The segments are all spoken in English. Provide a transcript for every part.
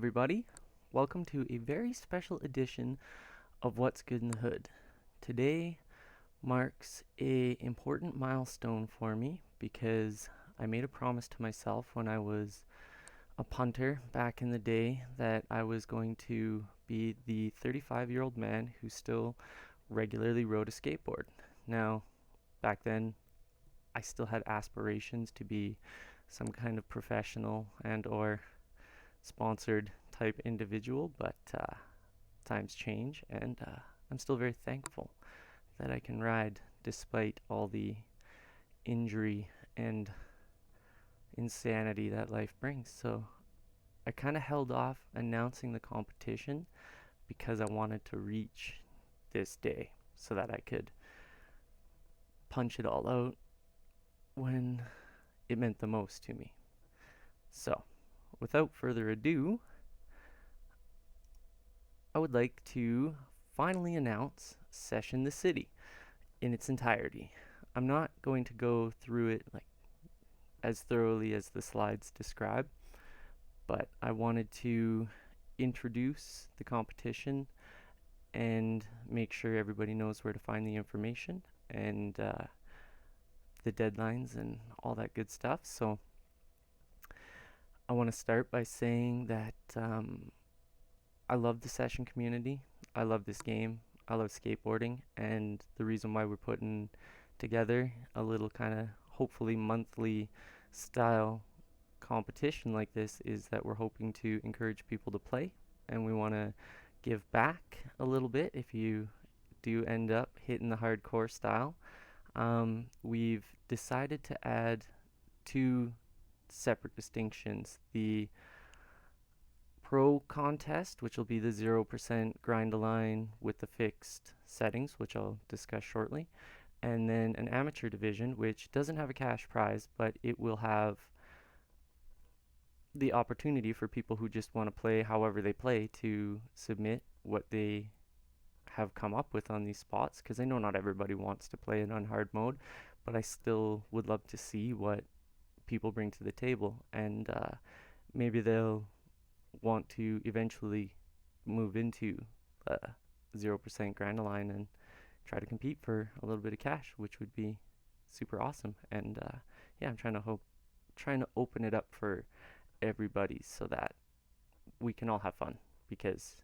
everybody. Welcome to a very special edition of What's Good in the Hood. Today marks a important milestone for me because I made a promise to myself when I was a punter back in the day that I was going to be the 35-year-old man who still regularly rode a skateboard. Now, back then, I still had aspirations to be some kind of professional and or sponsored type individual, but times change, and I'm still very thankful that I can ride despite all the injury and insanity that life brings. So I kind of held off announcing the competition because I wanted to reach this day so that I could punch it all out when it meant the most to me. So, without further ado, I would like to finally announce Session the City in its entirety. I'm not going to go through it like as thoroughly as the slides describe, but I wanted to introduce the competition and make sure everybody knows where to find the information and the deadlines and all that good stuff. So I want to start by saying that I love the session community. I love this game. I love skateboarding, and the reason why we're putting together a little kind of hopefully monthly style competition like this is that we're hoping to encourage people to play, and we want to give back a little bit if you do end up hitting the hardcore style. We've decided to add two separate distinctions: the pro contest, which will be the 0% grind align with the fixed settings, which I'll discuss shortly, and then an amateur division, which doesn't have a cash prize, but it will have the opportunity for people who just want to play however they play to submit what they have come up with on these spots, because I know not everybody wants to play it on hard mode, but I still would love to see what people bring to the table, and maybe they'll want to eventually move into 0% grind align and try to compete for a little bit of cash, which would be super awesome. And yeah, I'm trying to open it up for everybody so that we can all have fun, because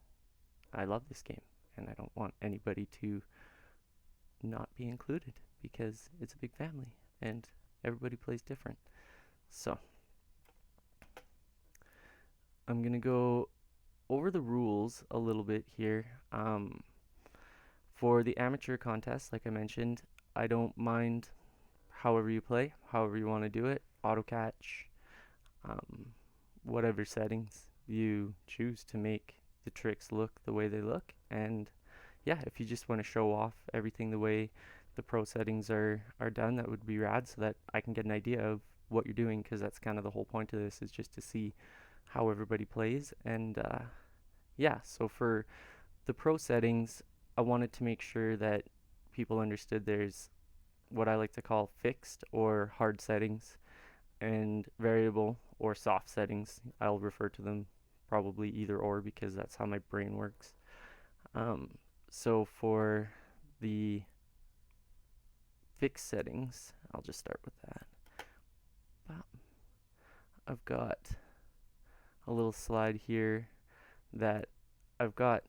I love this game and I don't want anybody to not be included, because it's a big family and everybody plays different. So I'm gonna go over the rules a little bit here. For the amateur contest, like I mentioned, I don't mind however you play, however you want to do it. Auto catch, um, whatever settings you choose to make the tricks look the way they look. And yeah, if you just want to show off everything the way the pro settings are done, that would be rad, so that I can get an idea of what you're doing, because that's kind of the whole point of this, is just to see how everybody plays. And yeah, so for the pro settings, I wanted to make sure that people understood there's what I like to call fixed or hard settings, and variable or soft settings. I'll refer to them probably either or, because that's how my brain works. So for the fixed settings, I'll just start with that. I've got a little slide here that I've got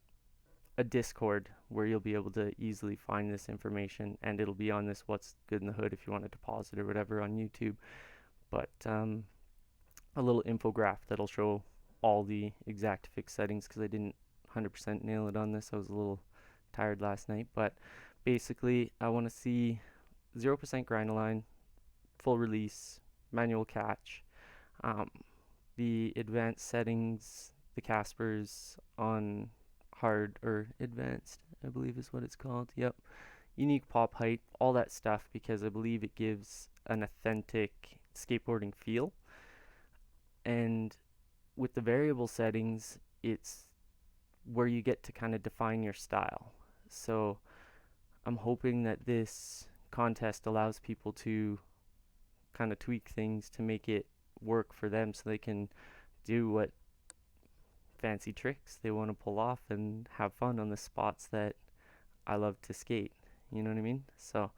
a Discord where you'll be able to easily find this information, and it'll be on this What's Good in the Hood if you wanted to pause it or whatever on YouTube. But a little infograph that'll show all the exact fixed settings, because I didn't 100% nail it on this. I was a little tired last night, but basically I want to see 0% grind align, full release, manual catch, the advanced settings, the Caspers on hard or advanced, I believe is what it's called. Yep. Unique pop height, all that stuff, because I believe it gives an authentic skateboarding feel. And with the variable settings, it's where you get to kind of define your style. So I'm hoping that this contest allows people to kind of tweak things to make it work for them, so they can do what fancy tricks they want to pull off and have fun on the spots that I love to skate. You know what I mean? So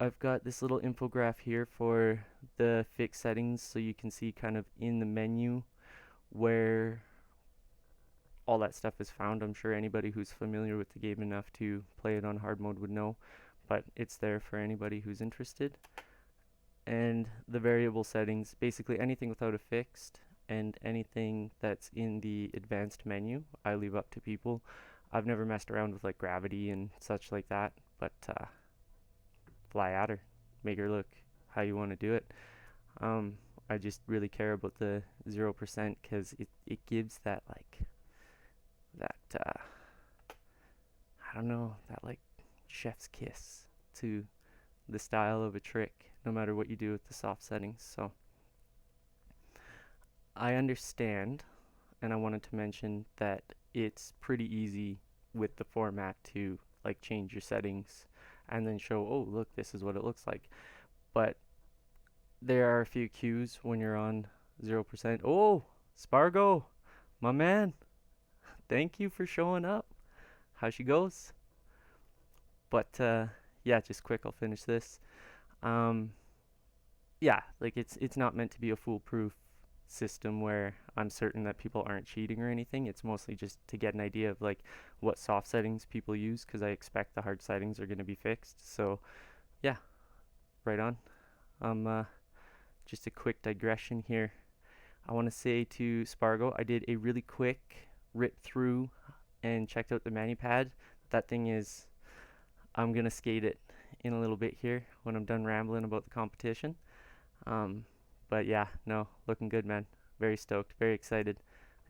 I've got this little infograph here for the fixed settings so you can see kind of in the menu where all that stuff is found. I'm sure anybody who's familiar with the game enough to play it on hard mode would know, but it's there for anybody who's interested. And the variable settings, basically anything without a fixed and anything that's in the advanced menu, I leave up to people. I've never messed around with like gravity and such like that, but fly at her, make her look how you want to do it. I just really care about the 0% because it gives that like that I don't know, that like chef's kiss to the style of a trick, no matter what you do with the soft settings. So I understand, and I wanted to mention that it's pretty easy with the format to like change your settings and then show, oh look, this is what it looks like. But there are a few cues when you're on 0%. Oh, Spargo, my man, thank you for showing up. How she goes? But yeah, just quick, I'll finish this. Um, yeah, like it's not meant to be a foolproof system where I'm certain that people aren't cheating or anything. It's mostly just to get an idea of like what soft settings people use because I expect the hard settings are going to be fixed. So yeah, right on. Just a quick digression here. I want to say to Spargo, I did a really quick rip through and checked out the ManiPad. That thing is, I'm gonna skate it in a little bit here when I'm done rambling about the competition. Um, but yeah, no, looking good, man. Very stoked, very excited,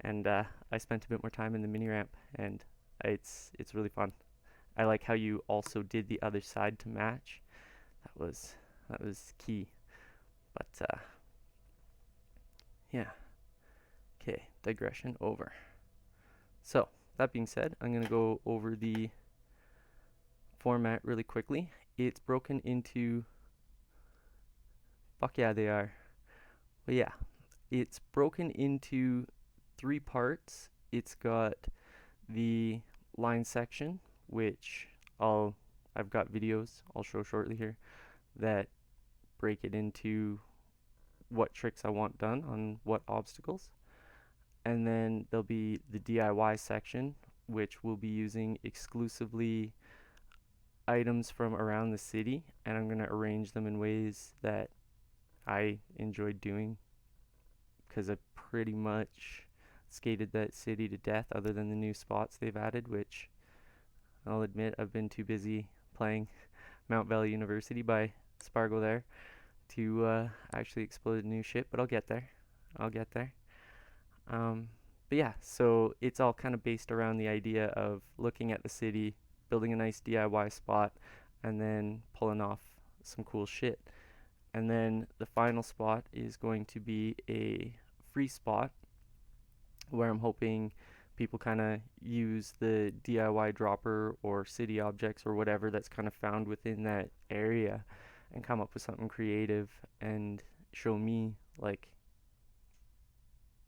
and I spent a bit more time in the mini ramp, and it's really fun. I like how you also did the other side to match. That was key. But yeah, okay, digression over. So that being said, I'm gonna go over the format really quickly. It's broken into, fuck yeah, they are. But yeah, it's broken into 3 parts. It's got the line section, which I've got videos I'll show shortly here that break it into what tricks I want done on what obstacles. And then there'll be the DIY section, which will be using exclusively items from around the city, and I'm going to arrange them in ways that I enjoyed doing because I pretty much skated that city to death other than the new spots they've added, which I'll admit I've been too busy playing Mount Valley University by Spargo there to actually explore the new shit, but I'll get there. I'll get there. But yeah, so it's all kind of based around the idea of looking at the city, building a nice DIY spot, and then pulling off some cool shit. And then the final spot is going to be a free spot where I'm hoping people kind of use the DIY dropper or city objects or whatever that's kind of found within that area and come up with something creative and show me like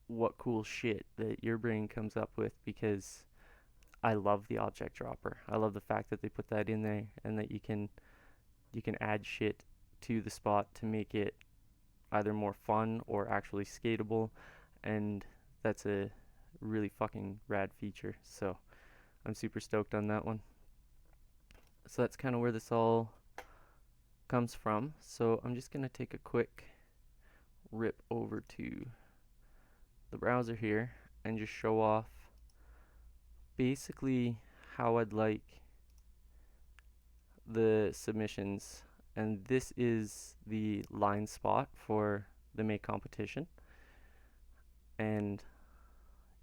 what cool shit that your brain comes up with because I love the object dropper. I love the fact that they put that in there and that you can add shit to the spot to make it either more fun or actually skatable, and that's a really fucking rad feature. So I'm super stoked on that one. So that's kind of where this all comes from. So I'm just gonna take a quick rip over to the browser here and just show off basically how I'd like the submissions. And this is the line spot for the May competition. And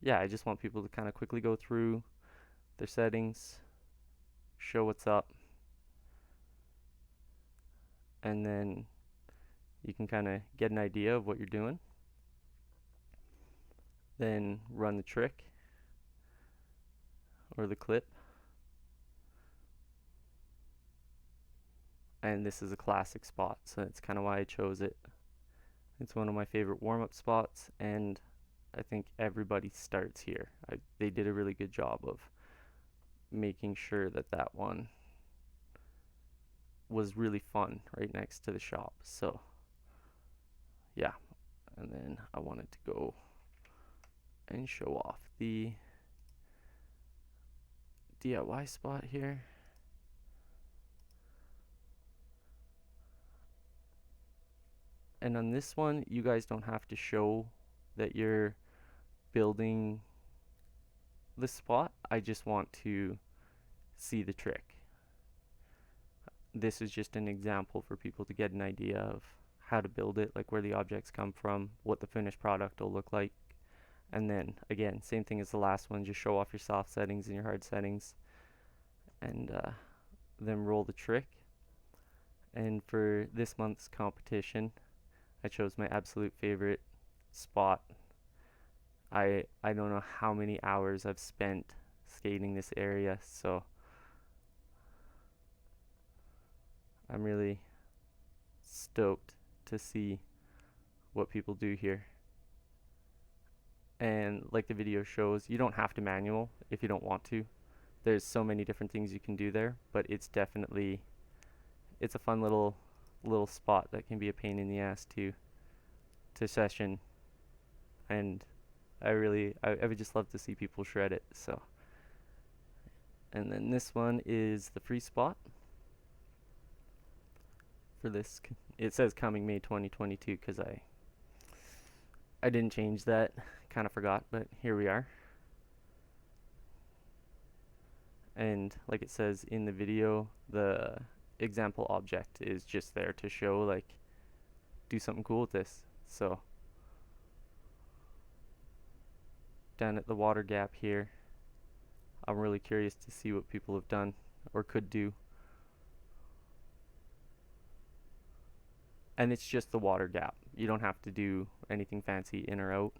yeah, I just want people to kind of quickly go through their settings, show what's up, and then you can kind of get an idea of what you're doing. Then run the trick or the clip. And this is a classic spot, so that's kind of why I chose it. It's one of my favorite warm-up spots, and I think everybody starts here. They did a really good job of making sure that that one was really fun right next to the shop. So yeah, and then I wanted to go and show off the DIY spot here. And on this one, you guys don't have to show that you're building the spot. I just want to see the trick. This is just an example for people to get an idea of how to build it, like where the objects come from, what the finished product will look like. And then again, same thing as the last one, just show off your soft settings and your hard settings, and then roll the trick. And for this month's competition, I chose my absolute favorite spot. I don't know how many hours I've spent skating this area, so I'm really stoked to see what people do here. And like the video shows, you don't have to manual if you don't want to. There's so many different things you can do there, but it's definitely, it's a fun little spot that can be a pain in the ass to session, and I would just love to see people shred it. So, and then this one is the free spot for this. It says coming May 2022 because I didn't change that, kind of forgot, but here we are. And like it says in the video, the example object is just there to show, like, do something cool with this. So down at the water gap here, I'm really curious to see what people have done or could do. And it's just the water gap. You don't have to do anything fancy in or out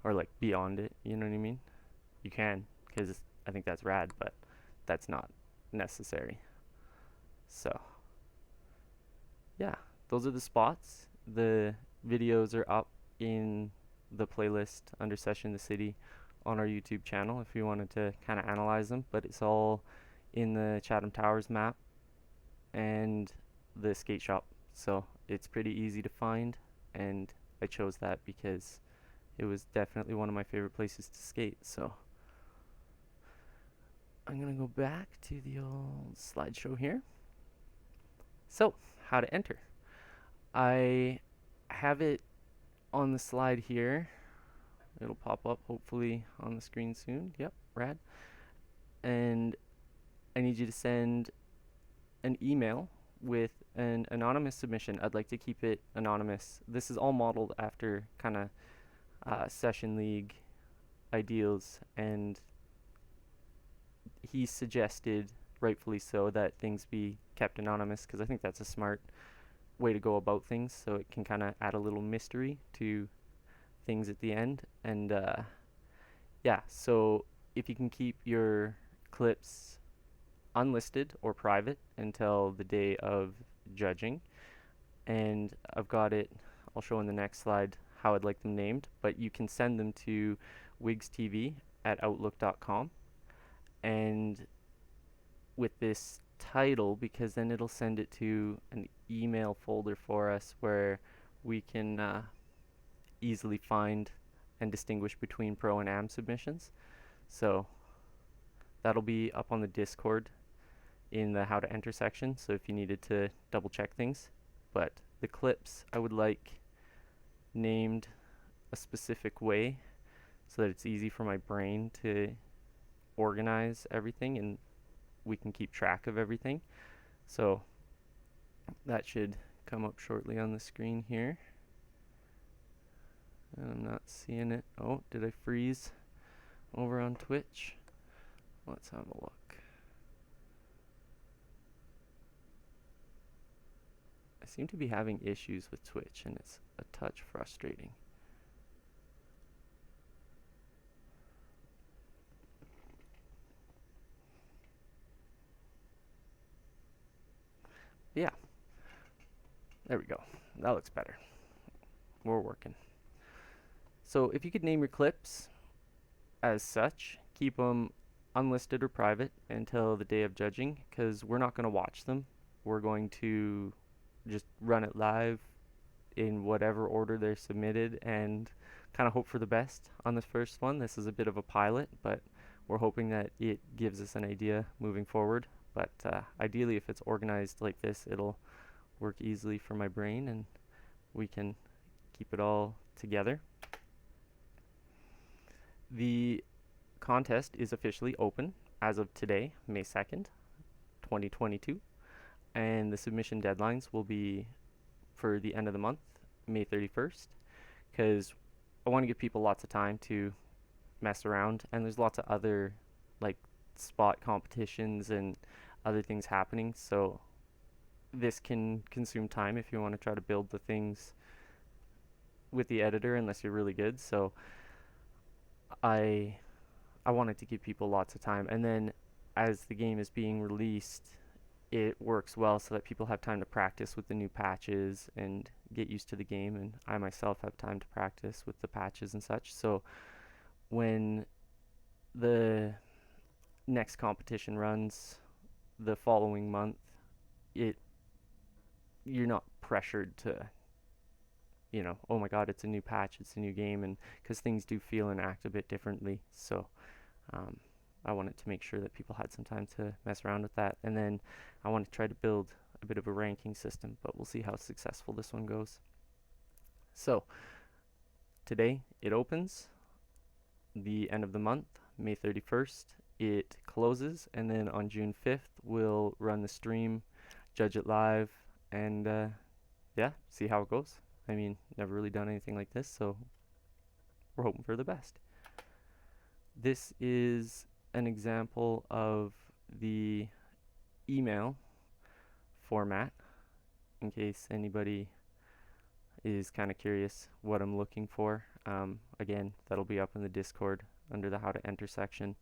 or like beyond it, you know what I mean? You can, because I think that's rad, but that's not necessary. So yeah, those are the spots. The videos are up in the playlist under Session the City on our YouTube channel if you wanted to kind of analyze them, but it's all in the Chatham Towers map and the skate shop, so it's pretty easy to find, and I chose that because it was definitely one of my favorite places to skate. So I'm gonna go back to the old slideshow here. So how to enter. I have it on the slide here. It'll pop up hopefully on the screen soon. Yep, rad. And I need you to send an email with an anonymous submission. I'd like to keep it anonymous. This is all modeled after kind of Session League ideals, and he suggested, rightfully so, that things be kept anonymous because I think that's a smart way to go about things, so it can kind of add a little mystery to things at the end. And yeah, so if you can keep your clips unlisted or private until the day of judging, and I've got it, I'll show in the next slide how I'd like them named, but you can send them to WiGGzTV at outlook.com, and with this title, because then it'll send it to an email folder for us where we can easily find and distinguish between pro and am submissions. So that'll be up on the Discord in the how to enter section, so if you needed to double check things. But the clips I would like named a specific way so that it's easy for my brain to organize everything and we can keep track of everything. So that should come up shortly on the screen here. And I'm not seeing it. Oh, did I freeze over on Twitch? Let's have a look. I seem to be having issues with Twitch, and it's a touch frustrating. Yeah, there we go. That looks better. We're working. So if you could name your clips as such, keep them unlisted or private until the day of judging, because we're not going to watch them. We're going to just run it live in whatever order they're submitted and kind of hope for the best on this first one. This is a bit of a pilot, but we're hoping that it gives us an idea moving forward. But ideally, if it's organized like this, it'll work easily for my brain and we can keep it all together. The contest is officially open as of today, May 2nd, 2022, and the submission deadlines will be for the end of the month, May 31st, because I want to give people lots of time to mess around, and there's lots of other like spot competitions and other things happening, so this can consume time if you want to try to build the things with the editor unless you're really good. So I wanted to give people lots of time, and then as the game is being released, it works well so that people have time to practice with the new patches and get used to the game, and I myself have time to practice with the patches and such. So when the next competition runs the following month, you're not pressured to, oh my god, it's a new patch, it's a new game, and because things do feel and act a bit differently. So I wanted to make sure that people had some time to mess around with that, and then I want to try to build a bit of a ranking system, but we'll see how successful this one goes. So today it opens, the end of the month, May 31st, it closes, and then on June 5th we'll run the stream, judge it live, and yeah, see how it goes. I mean, never really done anything like this, so we're hoping for the best. This is an example of the email format, in case anybody is kind of curious what I'm looking for. Again, that'll be up in the Discord under the how to enter section,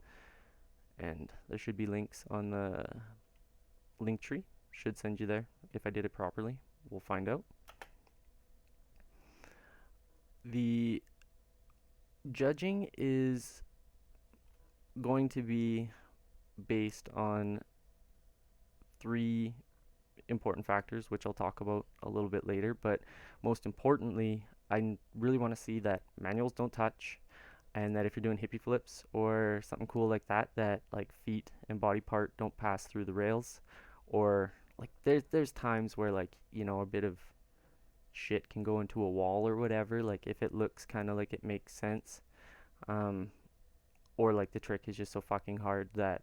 and there should be links on the link tree. Should send you there if I did it properly. We'll find out. The judging is going to be based on 3 important factors, which I'll talk about a little bit later, but most importantly, I really want to see that manuals don't touch, and that if you're doing hippie flips or something cool like that, that like feet and body part don't pass through the rails, or like there's times where like, a bit of shit can go into a wall or whatever, like if it looks kind of like it makes sense, or like the trick is just so fucking hard that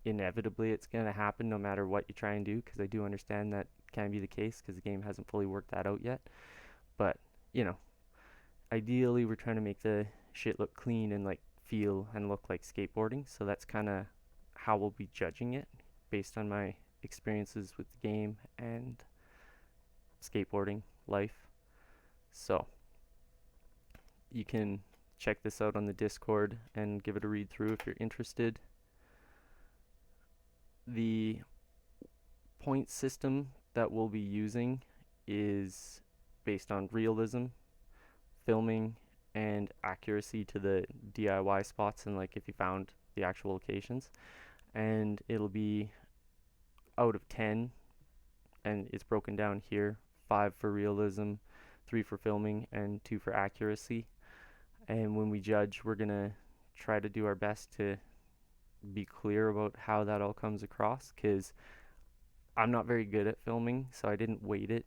inevitably it's going to happen no matter what you try and do, because I do understand that can be the case because the game hasn't fully worked that out yet. But ideally we're trying to make the shit look clean and like feel and look like skateboarding, so that's kind of how we'll be judging it, based on my experiences with the game and skateboarding life. So you can check this out on the Discord and give it a read through if you're interested. The point system that we'll be using is based on realism, filming, and accuracy to the DIY spots, and like if you found the actual locations, and it'll be out of 10, and it's broken down here: 5 for realism, 3 for filming, and 2 for accuracy. And when we judge, we're gonna try to do our best to be clear about how that all comes across, because I'm not very good at filming, so I didn't weight it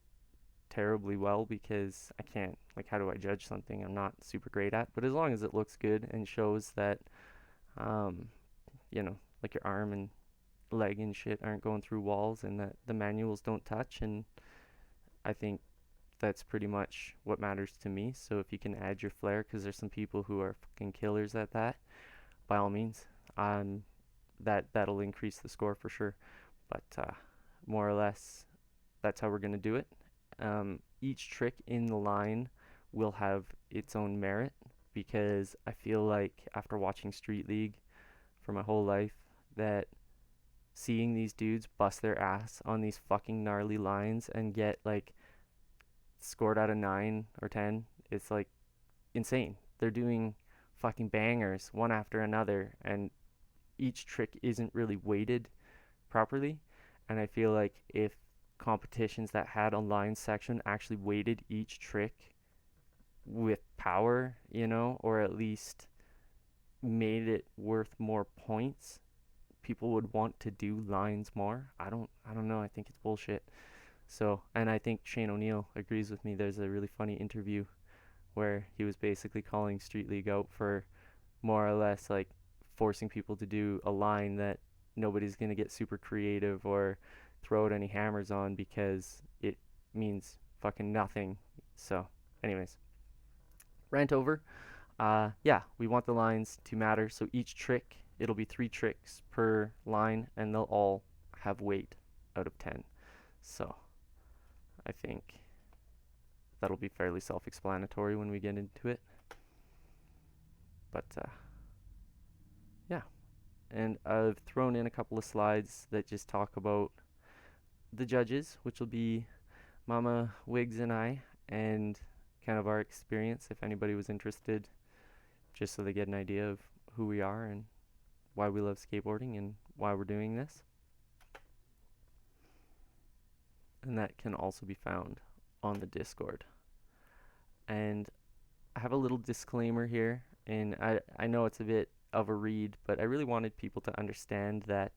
terribly well, because I can't, like, how do I judge something I'm not super great at? But as long as it looks good and shows that like your arm and leg and shit aren't going through walls, and that the manuals don't touch, and I think that's pretty much what matters to me. So if you can add your flair, because there's some people who are fucking killers at that, by all means, that'll increase the score for sure. But more or less, that's how we're gonna do it. Each trick in the line will have its own merit, because I feel like after watching Street League for my whole life, that seeing these dudes bust their ass on these fucking gnarly lines and get like scored out of 9 or 10, it's like insane. They're doing fucking bangers one after another, and each trick isn't really weighted properly. And I feel like if competitions that had a line section actually weighted each trick with power, or at least made it worth more points, people would want to do lines more. I don't know. I think it's bullshit. So, and I think Shane O'Neill agrees with me. There's a really funny interview where he was basically calling Street League out for more or less like forcing people to do a line that nobody's going to get super creative or throw out any hammers on because it means fucking nothing. So, anyways, rant over. Yeah, we want the lines to matter. So each trick, it'll be 3 tricks per line, and they'll all have weight out of 10. So I think that'll be fairly self-explanatory when we get into it. But yeah, and I've thrown in a couple of slides that just talk about the judges, which will be Mama Wiggs and I, and kind of our experience if anybody was interested, just so they get an idea of who we are and why we love skateboarding and why we're doing this. And that can also be found on the Discord. And I have a little disclaimer here, and I know it's a bit of a read, but I really wanted people to understand that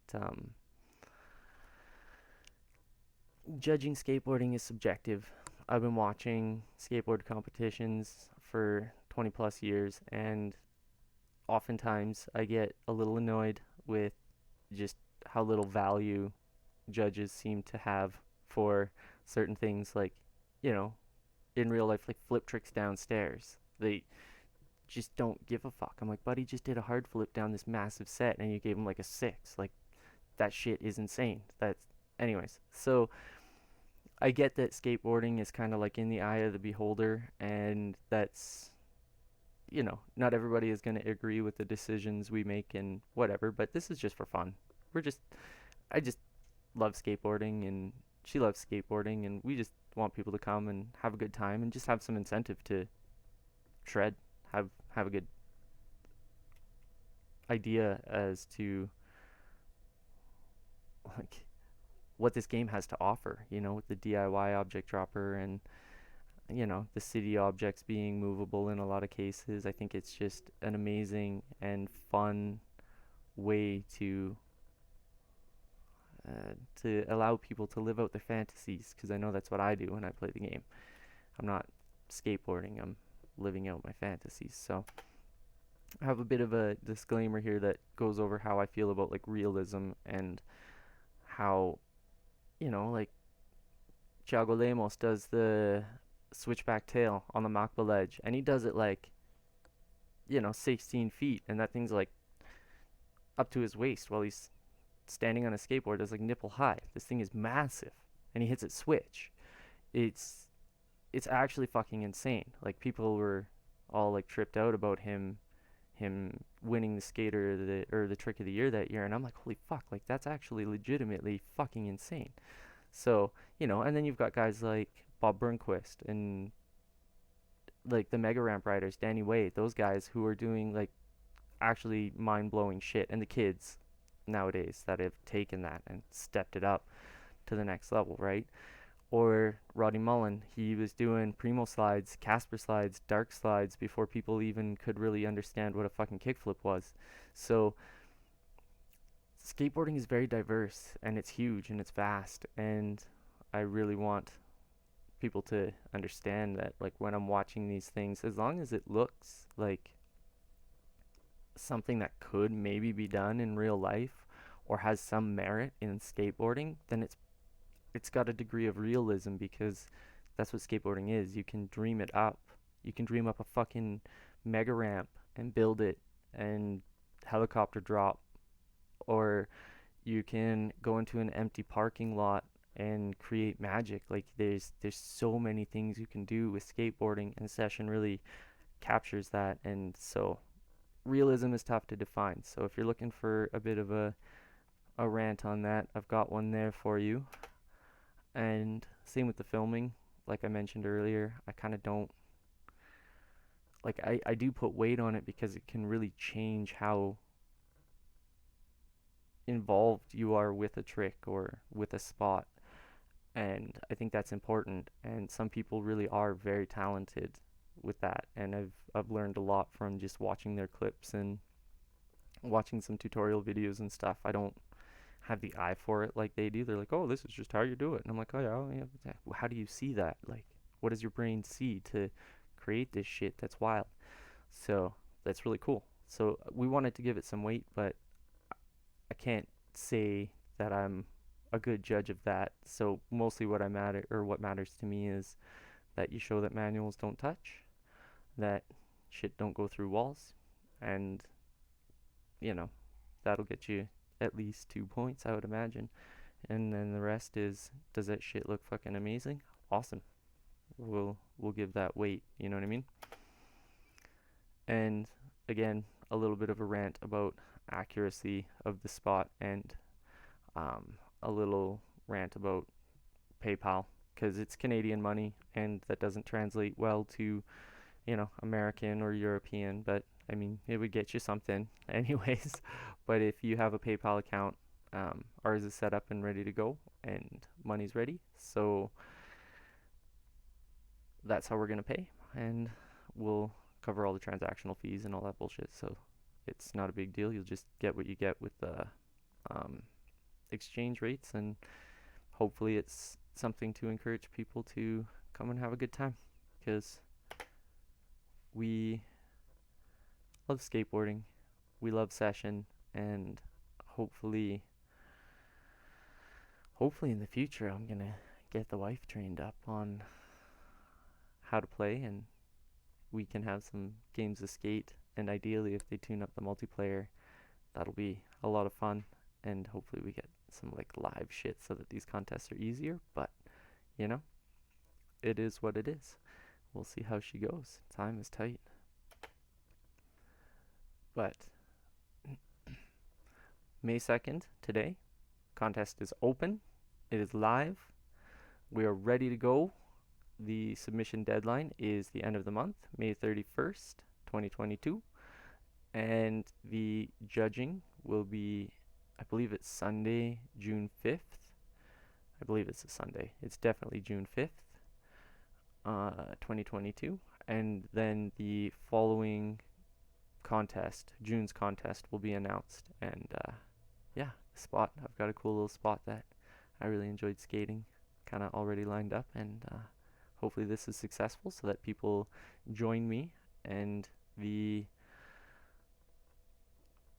judging skateboarding is subjective. I've been watching skateboard competitions for 20 plus years, and oftentimes I get a little annoyed with just how little value judges seem to have for certain things, like, in real life, like flip tricks downstairs. They just don't give a fuck. I'm like, buddy just did a hard flip down this massive set and you gave him like a 6. Like, that shit is insane. Anyways, so I get that skateboarding is kind of like in the eye of the beholder, and that's, not everybody is going to agree with the decisions we make and whatever, but this is just for fun. I just love skateboarding, and she loves skateboarding, and we just want people to come and have a good time and just have some incentive to shred, have a good idea as to like what this game has to offer, with the DIY object dropper and the city objects being movable in a lot of cases. I think it's just an amazing and fun way to allow people to live out their fantasies, because I know that's what I do when I play the game. I'm not skateboarding, I'm living out my fantasies. So I have a bit of a disclaimer here that goes over how I feel about like realism and how, like Thiago Lemos does the switchback tail on the Makba ledge, and he does it like 16 feet, and that thing's like up to his waist while he's standing on a skateboard that's like nipple high. This thing is massive, and he hits it switch. It's actually fucking insane. Like, people were all like tripped out about him winning the skater or the trick of the year that year, and I'm like, holy fuck, like that's actually legitimately fucking insane. So, and then you've got guys like Bob Burnquist and like the mega ramp riders, Danny Wade, those guys who are doing like actually mind-blowing shit, and the kids nowadays that have taken that and stepped it up to the next level, right? Or Roddy Mullen, he was doing primo slides, Casper slides, Darkslides before people even could really understand what a fucking kickflip was. So skateboarding is very diverse, and it's huge and it's vast, and I really want people to understand that, like, when I'm watching these things, as long as it looks like something that could maybe be done in real life or has some merit in skateboarding, then it's got a degree of realism, because that's what skateboarding is. You can dream it up. You can dream up a fucking mega ramp and build it and helicopter drop, or you can go into an empty parking lot and create magic. Like, there's so many things you can do with skateboarding, and Session really captures that. And so realism is tough to define. So if you're looking for a bit of a rant on that, I've got one there for you. And same with the filming. Like I mentioned earlier, I kind of don't like I do put weight on it because it can really change how involved you are with a trick or with a spot. And I think that's important. And some people really are very talented with that. And I've learned a lot from just watching their clips and watching some tutorial videos and stuff. I don't have the eye for it like they do. They're like, "Oh, this is just how you do it," and I'm like, "Oh yeah, oh, yeah." How do you see that? Like, what does your brain see to create this shit? That's wild. So that's really cool. So we wanted to give it some weight, but I can't say that I'm a good judge of that. So mostly what matters to me is that you show that manuals don't touch, that shit don't go through walls, and you know, that'll get you at least 2 points, I would imagine. And then the rest is, does that shit look fucking amazing? Awesome. We'll give that weight, you know what I mean? And again, a little bit of a rant about accuracy of the spot, and a little rant about PayPal, because it's Canadian money and that doesn't translate well to, American or European, but I mean, it would get you something anyways. But if you have a PayPal account, ours is set up and ready to go, and money's ready. So that's how we're going to pay, and we'll cover all the transactional fees and all that bullshit. So it's not a big deal. You'll just get what you get with the exchange rates, and hopefully it's something to encourage people to come and have a good time, because we love skateboarding, we love session, and hopefully in the future I'm gonna get the wife trained up on how to play, and we can have some games of skate, and ideally if they tune up the multiplayer, that'll be a lot of fun, and hopefully we get some like live shit so that these contests are easier. But you know, it is what it is. We'll see how she goes. Time is tight. But May 2nd, today, contest is open. It is live. We are ready to go. The submission deadline is the end of the month, May 31st, 2022. And the judging will be, I believe it's Sunday, June 5th. I believe it's a Sunday. It's definitely June 5th, 2022. And then the following contest, June's contest, will be announced. And yeah, the spot, I've got a cool little spot that I really enjoyed skating, kind of already lined up, and hopefully this is successful so that people join me and the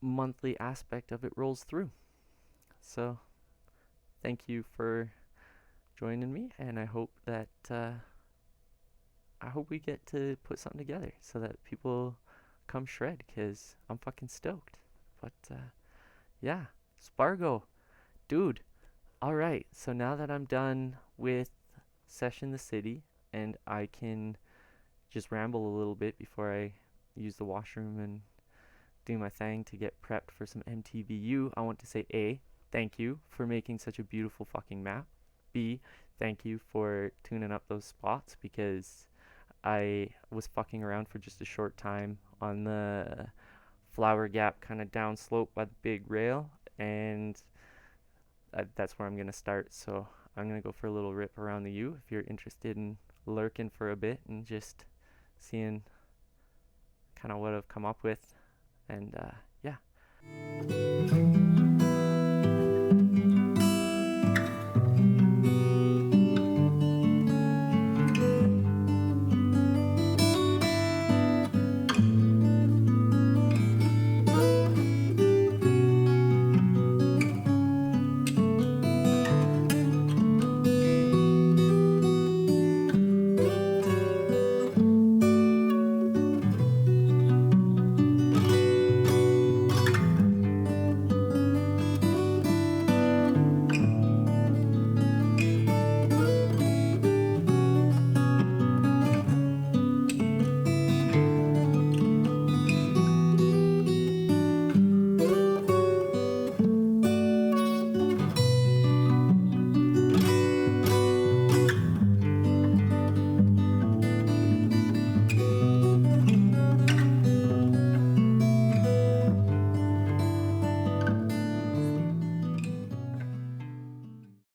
monthly aspect of it rolls through. So thank you for joining me, and I hope that we get to put something together so that people come shred, because I'm fucking stoked. But yeah, Spargo, dude. All right, so now that I'm done with Session the City, and I can just ramble a little bit before I use the washroom and do my thing to get prepped for some MTVU, I want to say A, thank you for making such a beautiful fucking map. B, thank you for tuning up those spots, because I was fucking around for just a short time on the Flower Gap kind of downslope by the big rail, and that's where I'm going to start. So I'm going to go for a little rip around the U if you're interested in lurking for a bit and just seeing kind of what I've come up with. And yeah.